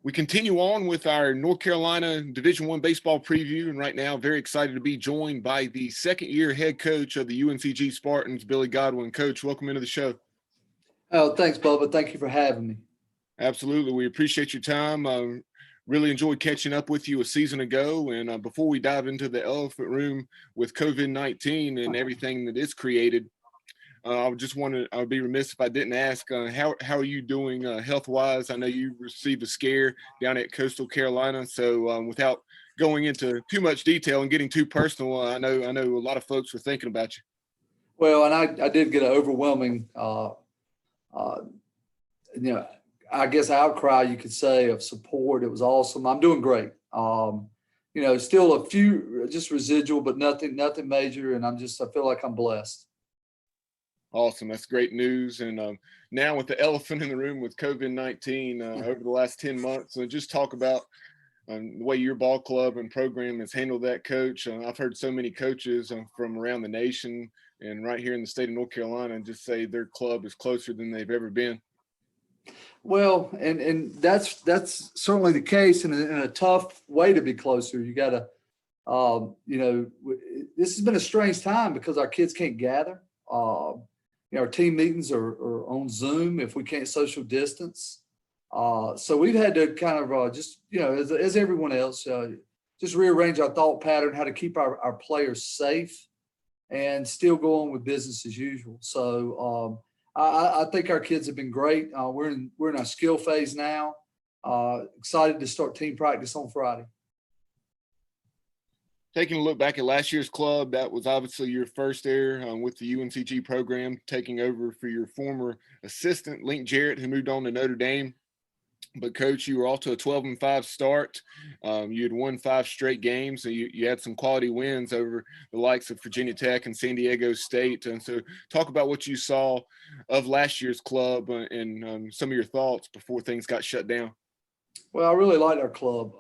We continue on with our North Carolina Division I baseball preview, and right now very excited to be joined by the second-year head coach of the UNCG Spartans, Billy Godwin. Coach, welcome into the show. Oh, thanks, Bubba. Thank you for having me. Absolutely. We appreciate your time. Really enjoyed catching up with you a season ago, and before we dive into the elephant room with COVID-19 and everything that it's created, I would be remiss if I didn't ask, how are you doing health-wise? I know you received a scare down at Coastal Carolina, so without going into too much detail and getting too personal, I know a lot of folks were thinking about you. Well, and I did get an overwhelming, I guess outcry, you could say, of support. It was awesome. I'm doing great. Still a few just residual, but nothing major, and I feel like I'm blessed. Awesome. That's great news. And now with the elephant in the room with COVID-19 over the last 10 months, just talk about the way your ball club and program has handled that, Coach. I've heard so many coaches from around the nation and right here in the state of North Carolina just say their club is closer than they've ever been. Well, and that's certainly the case, and in a tough way to be closer. You got to, this has been a strange time because our kids can't gather. Our team meetings are on Zoom if we can't social distance. So we've had to kind of as everyone else, just rearrange our thought pattern, how to keep our players safe and still go on with business as usual. So I think our kids have been great. We're in our skill phase now. Excited to start team practice on Friday. Taking a look back at last year's club, that was obviously your first there with the UNCG program, taking over for your former assistant, Link Jarrett, who moved on to Notre Dame. But, Coach, you were off to a 12-5 start. You had won 5 straight games, so you had some quality wins over the likes of Virginia Tech and San Diego State. And so talk about what you saw of last year's club and some of your thoughts before things got shut down. Well, I really liked our club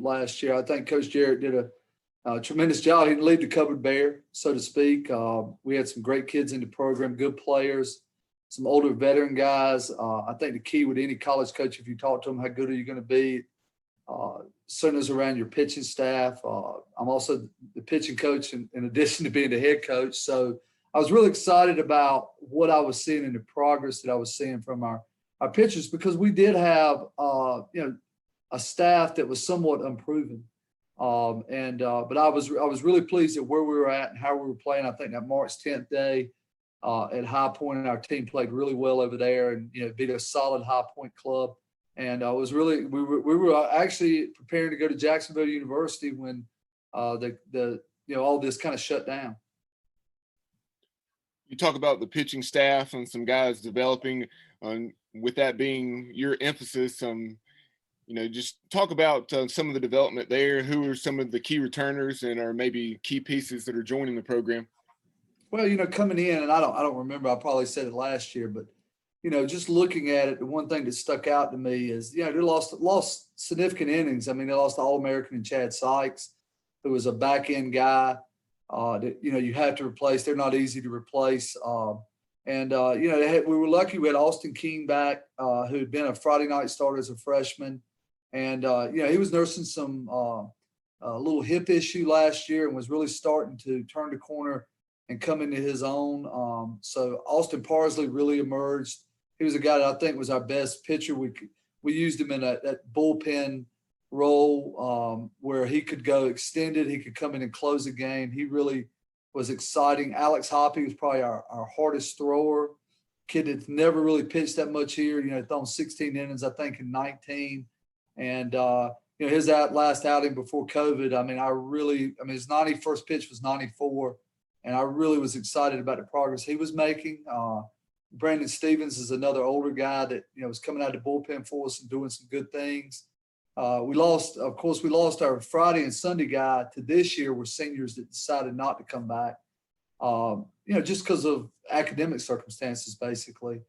last year. I think Coach Jarrett did a tremendous job. He didn't leave the cupboard bare, so to speak. We had some great kids in the program, good players, some older veteran guys. I think the key with any college coach, if you talk to them, how good are you going to be? Centers around your pitching staff. I'm also the pitching coach in addition to being the head coach. So I was really excited about what I was seeing and the progress that I was seeing from our pitchers, because we did have a staff that was somewhat unproven. But I was really pleased at where we were at and how we were playing. I think that March 10th day at High Point, and our team played really well over there, and beat a solid High Point club. And we were actually preparing to go to Jacksonville University when all this kind of shut down. You talk about the pitching staff and some guys developing, with that being your emphasis. Just talk about some of the development there. Who are some of the key returners and are maybe key pieces that are joining the program? Well, coming in, and I don't remember, I probably said it last year, but just looking at it, the one thing that stuck out to me is they lost significant innings. I mean, they lost the All-American and Chad Sykes, who was a back end guy that you have to replace. They're not easy to replace. We were lucky. We had Austin King back, who had been a Friday night starter as a freshman. And, he was nursing some little hip issue last year and was really starting to turn the corner and come into his own. So Austin Parsley really emerged. He was a guy that I think was our best pitcher. We used him in that bullpen role where he could go extended. He could come in and close a game. He really was exciting. Alex Hoppy was probably our hardest thrower. Kid that's never really pitched that much here. Thrown 16 innings, I think, in 19. And, his last outing before COVID, his 91st pitch was 94. And I really was excited about the progress he was making. Brandon Stevens is another older guy that, was coming out of the bullpen for us and doing some good things. We lost our Friday and Sunday guy to this year were seniors that decided not to come back, just because of academic circumstances, basically.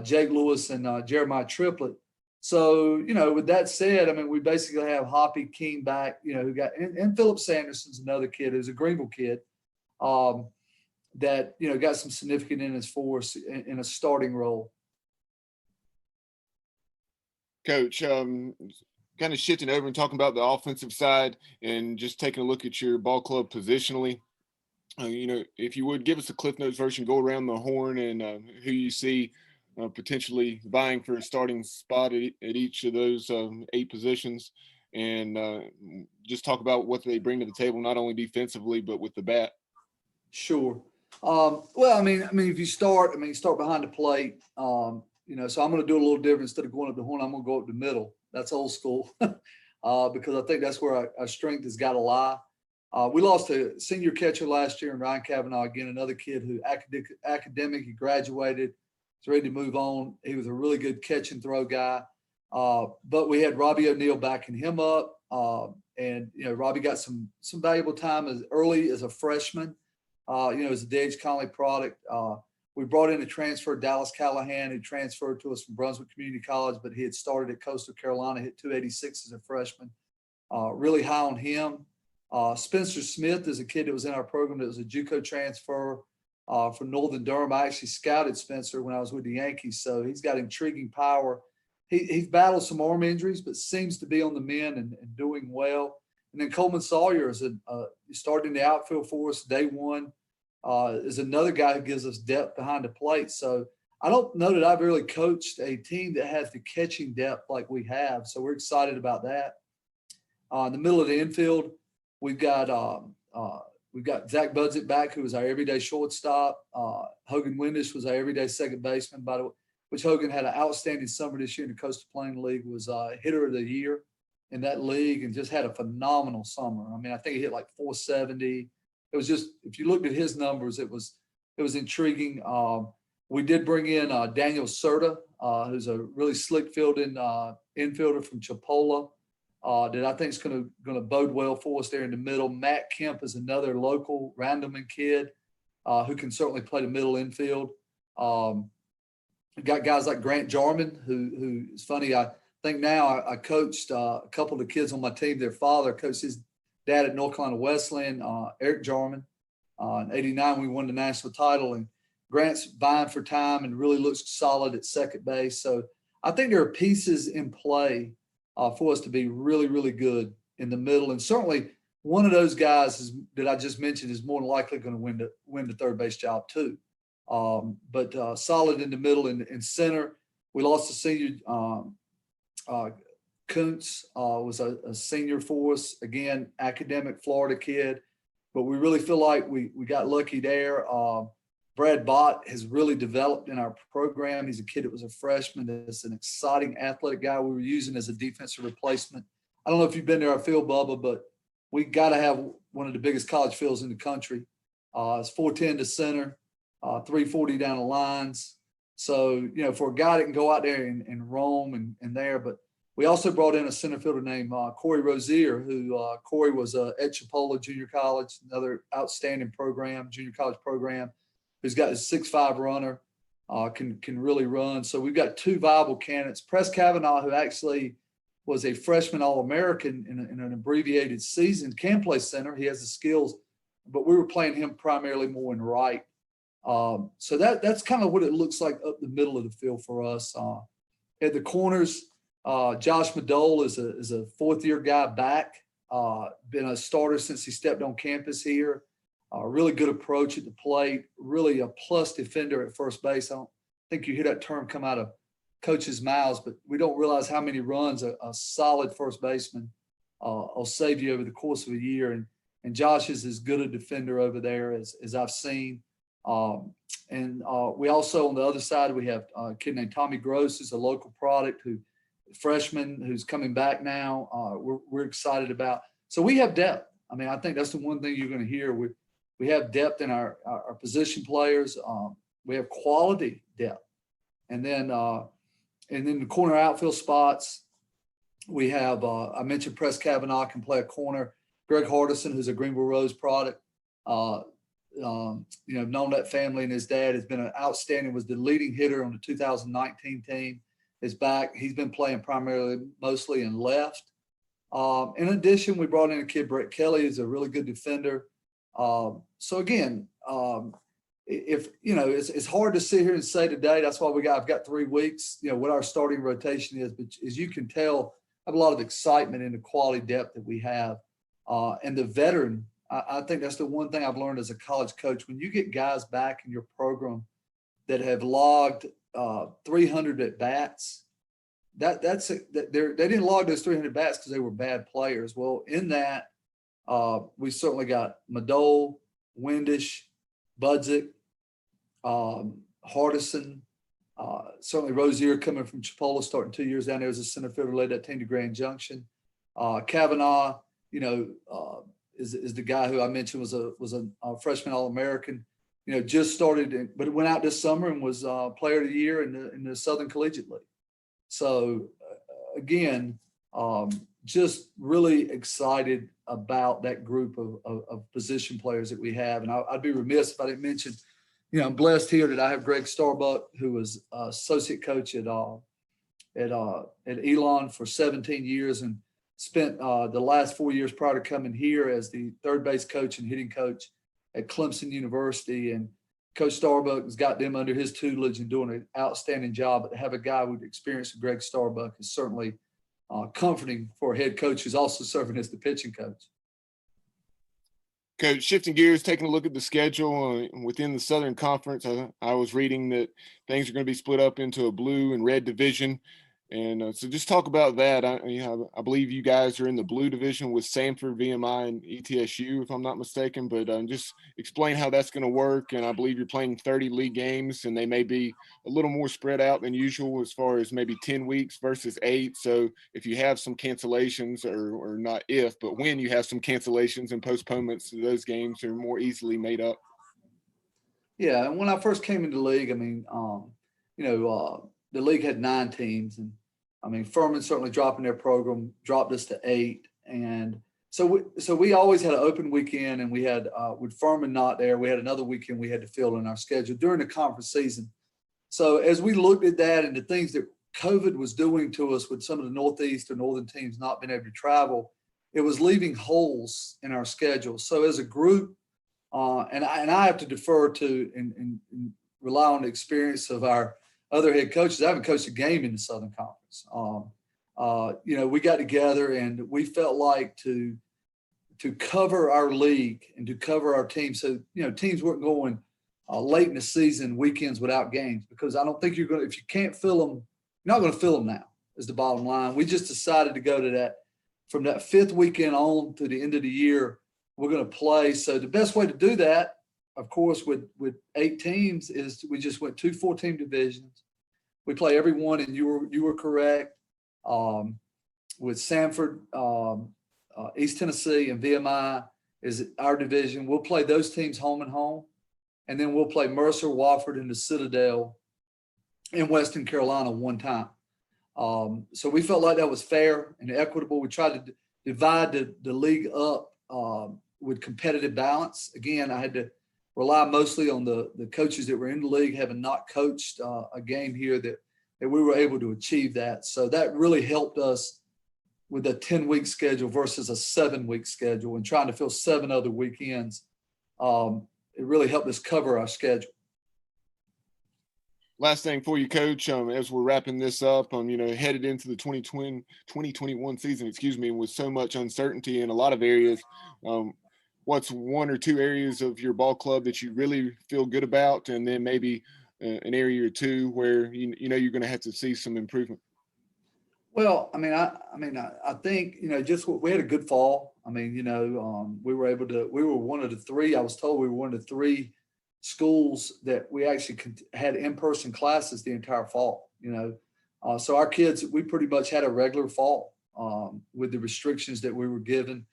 Jake Lewis and Jeremiah Triplett. So, with that said, we basically have Hoppy King back, who got, and Philip Sanderson's another kid who's a Greenville kid that, got some significant innings for us in a starting role. Coach, kind of shifting over and talking about the offensive side and just taking a look at your ball club positionally. If you would give us a Cliff Notes version, go around the horn and who you see potentially vying for a starting spot at each of those 8 positions, and just talk about what they bring to the table, not only defensively but with the bat. Sure. Well, I mean, if you start behind the plate. So I'm going to do a little different. Instead of going up the horn, I'm going to go up the middle. That's old school, because I think that's where our strength has got to lie. We lost a senior catcher last year, and Ryan Kavanaugh, again, another kid who academic, he graduated, was ready to move on. He was a really good catch and throw guy. But we had Robbie O'Neill backing him up. And Robbie got some valuable time as early as a freshman, as a DH Conley product. We brought in a transfer, Dallas Callahan, who transferred to us from Brunswick Community College, but he had started at Coastal Carolina, hit 286 as a freshman. Really high on him. Spencer Smith is a kid that was in our program that was a JUCO transfer from Northern Durham. I actually scouted Spencer when I was with the Yankees, so he's got intriguing power. He's battled some arm injuries, but seems to be on the mend and doing well. And then Coleman Sawyer is starting the outfield for us day one. Is another guy who gives us depth behind the plate. So I don't know that I've really coached a team that has the catching depth like we have. So we're excited about that. In the middle of the infield, we've got Zach Budzik back, who was our everyday shortstop. Hogan Windish was our everyday second baseman, by the way, which Hogan had an outstanding summer this year in the Coastal Plain League, was hitter of the year in that league and just had a phenomenal summer. I mean, I think he hit like 470. It was just, if you looked at his numbers, it was intriguing. We did bring in Daniel Serta, who's a really slick infielder from Chipola. That I think is going to bode well for us there in the middle. Matt Kemp is another local Randleman kid who can certainly play the middle infield. We've got guys like Grant Jarman, who is funny. I think now I coached a couple of the kids on my team. Their father coached his dad at North Carolina Wesleyan, Eric Jarman. In '89, we won the national title, and Grant's vying for time and really looks solid at second base. So I think there are pieces in play for us to be really, really good in the middle. And certainly one of those guys that I just mentioned is more than likely going to win the third base job too. But solid in the middle and center. We lost a senior, Kuntz was a senior for us. Again, academic Florida kid. But we really feel like we got lucky there. Brad Bott has really developed in our program. He's a kid that was a freshman. That's an exciting athletic guy we were using as a defensive replacement. I don't know if you've been to our field, Bubba, but we got to have one of the biggest college fields in the country. It's 410 to center, 340 down the lines. So, for a guy that can go out there and roam and there, but we also brought in a center fielder named Corey Rozier, who Corey was at Chipola Junior College, another outstanding program, junior college program, who's got a 6'5" runner, can really run. So we've got 2 viable candidates. Press Kavanaugh, who actually was a freshman All-American in an abbreviated season, can play center. He has the skills, but we were playing him primarily more in right. So that's kind of what it looks like up the middle of the field for us. At the corners, Josh Madole is a 4th-year guy back, been a starter since he stepped on campus here. Really good approach at the plate, really a plus defender at first base. I don't think you hear that term come out of coaches' mouths, but we don't realize how many runs a solid first baseman will save you over the course of a year. And Josh is as good a defender over there as I've seen. And we also, on the other side, we have a kid named Tommy Gross, who's a local product, freshman who's coming back now. We're excited about. So we have depth. I mean, I think that's the one thing you're going to hear. We have depth in our position players. We have quality depth. And then the corner outfield spots, we have, I mentioned Press Kavanaugh can play a corner. Greg Hardison, who's a Greenville Rose product, known that family, and his dad has been outstanding, was the leading hitter on the 2019 team, is back. He's been playing mostly in left. In addition, we brought in a kid, Brett Kelly, who's a really good defender. So again, it's hard to sit here and say today. That's why I've got 3 weeks, what our starting rotation is. But as you can tell, have a lot of excitement in the quality depth that we have. And the veteran, I think that's the one thing I've learned as a college coach. When you get guys back in your program that have logged 300 at bats, they didn't log those 300 bats because they were bad players. Well, in that, we certainly got Madole, Windish, Budzik, Hardison, certainly Rozier coming from Chipola, starting 2 years down there as a center fielder, led that team to Grand Junction. Kavanaugh, is the guy who I mentioned was a freshman All-American. Just started, but went out this summer and was Player of the Year in the Southern Collegiate League. So again, just really excited about that group of position players that we have. And I'd be remiss if I didn't mention, I'm blessed here that I have Greg Starbuck, who was associate coach at Elon for 17 years and spent the last 4 years prior to coming here as the third base coach and hitting coach at Clemson University. And Coach Starbuck has got them under his tutelage and doing an outstanding job. But to have a guy with experience with Greg Starbuck is certainly comforting for a head coach who's also serving as the pitching coach. Coach, shifting gears, taking a look at the schedule within the Southern Conference, I was reading that things are going to be split up into a blue and red division. And so just talk about that. I believe you guys are in the blue division with Samford, VMI, and ETSU, if I'm not mistaken. But just explain how that's going to work. And I believe you're playing 30 league games, and they may be a little more spread out than usual as far as maybe 10 weeks versus 8. So if you have some cancellations, or not if, but when you have some cancellations and postponements, those games are more easily made up. Yeah, and when I first came into the league, the league had 9 teams, and Furman certainly dropping their program, dropped us to 8. And so we always had an open weekend, and we had, with Furman not there, we had another weekend we had to fill in our schedule during the conference season. So as we looked at that and the things that COVID was doing to us with some of the Northeast or Northern teams not being able to travel, it was leaving holes in our schedule. So as a group, and I have to defer to and rely on the experience of our other head coaches. I haven't coached a game in the Southern Conference. We got together and we felt like to cover our league and to cover our team. So, teams weren't going late in the season, weekends without games, because I don't think if you can't fill them, you're not going to fill them now, is the bottom line. We just decided to go to that from that 5th weekend on to the end of the year, we're going to play. So the best way to do that, of course, with 8 teams, is we just went 2 4-team divisions. We play every one, and you were correct. With Samford, East Tennessee, and VMI is our division. We'll play those teams home and home, and then we'll play Mercer, Wofford, and the Citadel in Western Carolina one time. So we felt like that was fair and equitable. We tried to divide the league up with competitive balance. Again, I had to rely mostly on the coaches that were in the league, having not coached a game here, that we were able to achieve that. So that really helped us with a 10-week schedule versus a 7-week schedule, and trying to fill 7 other weekends. It really helped us cover our schedule. Last thing for you, Coach, as we're wrapping this up, headed into the 2021 season, with so much uncertainty in a lot of areas, what's 1 or 2 areas of your ball club that you really feel good about, and then maybe an area or 2 where you're going to have to see some improvement? Well, I think just we had a good fall. We were one of the 3. I was told we were one of the 3 schools that we actually had in-person classes the entire fall. So our kids, we pretty much had a regular fall with the restrictions that we were given.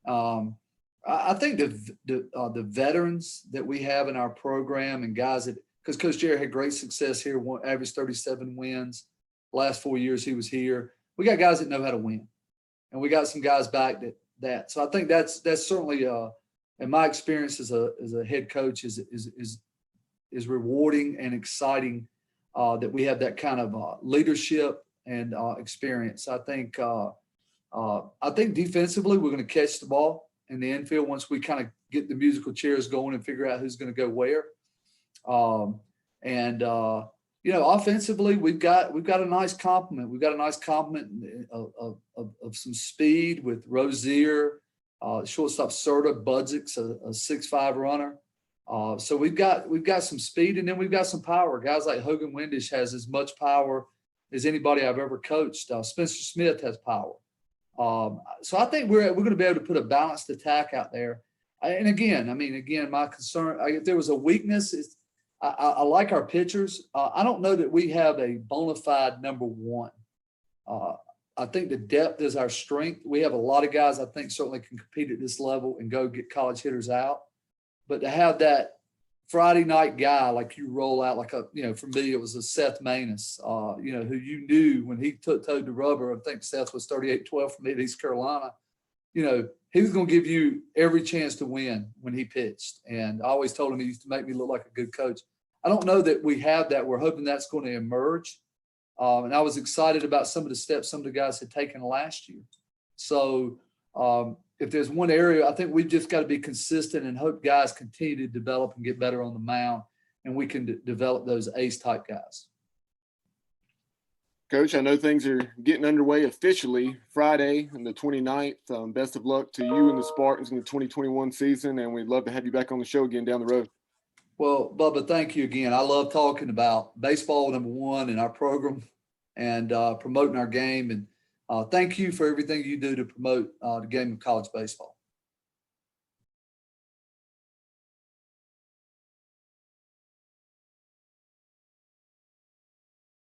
I think the veterans that we have in our program, and guys because Coach Jarrett had great success here, averaged 37 wins. Last 4 years he was here. We got guys that know how to win, and we got some guys back that. So I think that's certainly in my experience as a head coach is rewarding and exciting that we have that kind of leadership and experience. I think defensively we're going to catch the ball in the infield once we kind of get the musical chairs going and figure out who's going to go where. Offensively we've got a nice complement. We've got a nice complement of of some speed with Rozier, shortstop Serta, Budzik's a 6'5" runner. So we've got some speed, and then we've got some power. Guys like Hogan Windish has as much power as anybody I've ever coached. Spencer Smith has power. So I think we're going to be able to put a balanced attack out there. And again, my concern, if there was a weakness, is I like our pitchers. I don't know that we have a bona fide number one. I think the depth is our strength. We have a lot of guys I think certainly can compete at this level and go get college hitters out. But to have that Friday night guy like you roll out, like for me, it was a Seth Maness, who you knew when he toed the rubber. I think Seth was 38-12 from East Carolina. He was going to give you every chance to win when he pitched. And I always told him he used to make me look like a good coach. I don't know that we have that. We're hoping that's going to emerge. And I was excited about some of the steps some of the guys had taken last year. So if there's one area, I think we've just got to be consistent and hope guys continue to develop and get better on the mound, and we can develop those ace-type guys. Coach, I know things are getting underway officially Friday on the 29th. Best of luck to you and the Spartans in the 2021 season, and we'd love to have you back on the show again down the road. Well, Bubba, thank you again. I love talking about baseball, number one, in our program and promoting our game. And thank you for everything you do to promote the game of college baseball.